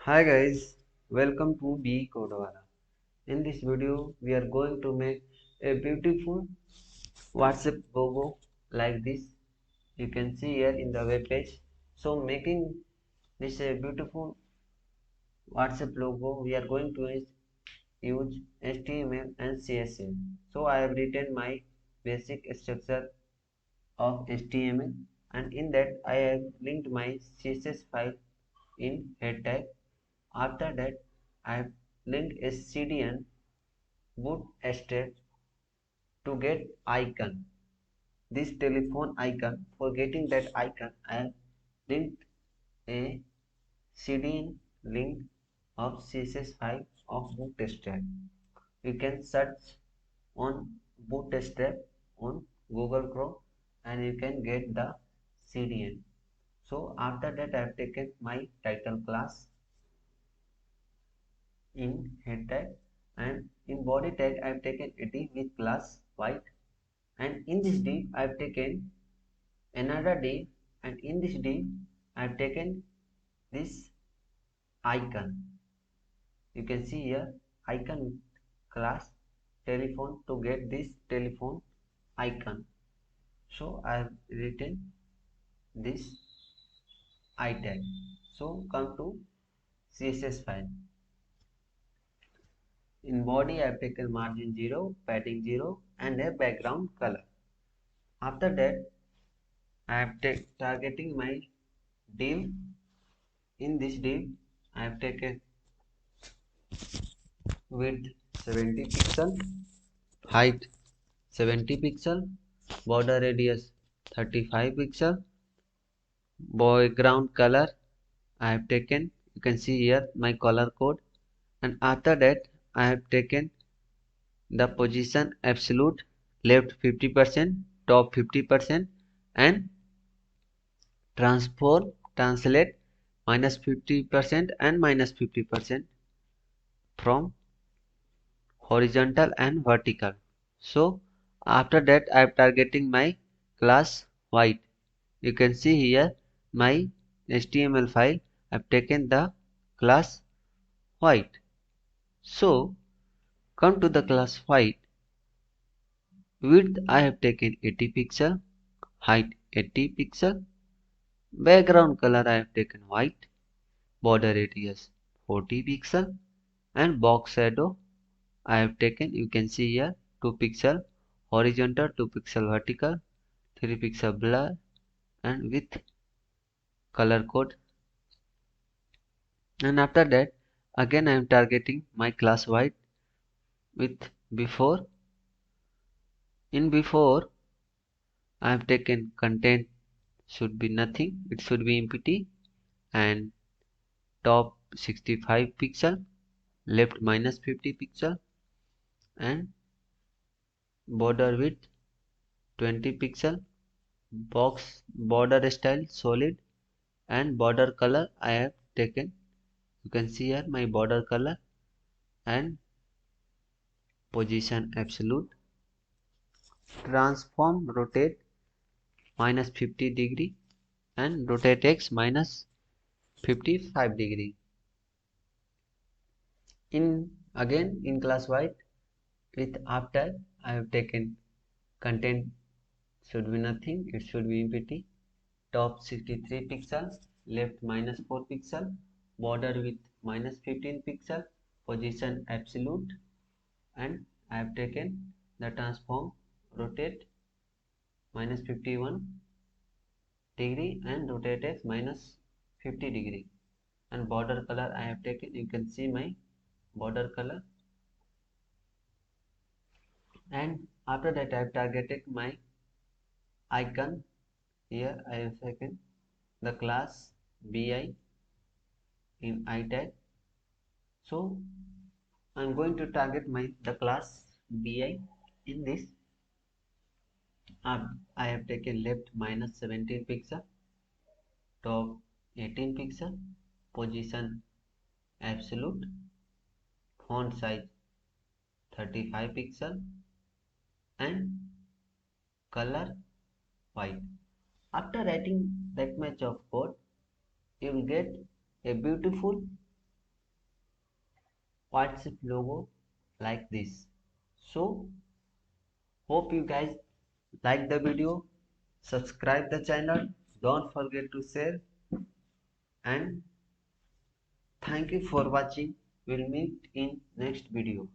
Hi guys, welcome to B Codewala. In this video, we are going to make a beautiful WhatsApp logo like this. You can see here in the web page. So making this a beautiful WhatsApp logo, we are going to use HTML and CSS. So I have written my basic structure of HTML, and in that I have linked my CSS file in head tag. After that, I have linked a CDN bootstrap to get icon. This telephone icon. For getting that icon, I have linked a CDN link of CSS file of bootstrap. You can search on bootstrap on Google Chrome and you can get the CDN. So after that, I have taken my title class in head tag, and in body tag I have taken a div with class white, and in this div I have taken another div, and in this div I have taken this icon. You can see here icon class telephone to get this telephone icon. So I have written this I tag. So come to CSS file. In body I have taken margin 0, padding 0 and a background color. After that I am targeting my div. In this div I have taken width 70 pixel, height 70 pixel, border radius 35 pixel, background color I have taken, you can see here my color code, and after that I have taken the position absolute, left 50%, top 50%, and translate minus 50% and minus 50% from horizontal and vertical. So after that I am targeting my class white. You can see here my HTML file. I have taken the class white. So come to the class white. Width I have taken 80 pixel, height 80 pixel, background color I have taken white, border radius 40 pixel, and box shadow I have taken, you can see here, 2 pixel horizontal, 2 pixel vertical, 3 pixel blur, and with color code. And after that again I am targeting my class white with before. In before I have taken content should be nothing, it should be empty, and top 65 pixel, left minus 50 pixel, and border width 20 pixel, box border style solid, and border color I have taken, you can see here my border color, and position absolute, transform rotate minus 50 degree, and rotate x minus 55 degree. In again in class white with after I have taken content should be nothing, it should be empty, top 63 pixel, left minus 4 pixel, border with minus 15 pixel, position absolute, and I have taken the transform rotate minus 51 degree and rotate x minus 50 degree, and border color I have taken, you can see my border color, and after that I have targeted my icon. Here I have taken the class bi in itag. So I'm going to target my the class bi. In this I have taken left minus 17 pixel, top 18 pixel, position absolute, font size 35 pixel, and color white. After writing that much of code, you will get a beautiful WhatsApp logo like this. So hope you guys like the video, subscribe the channel, don't forget to share, and thank you for watching. We'll meet in next video.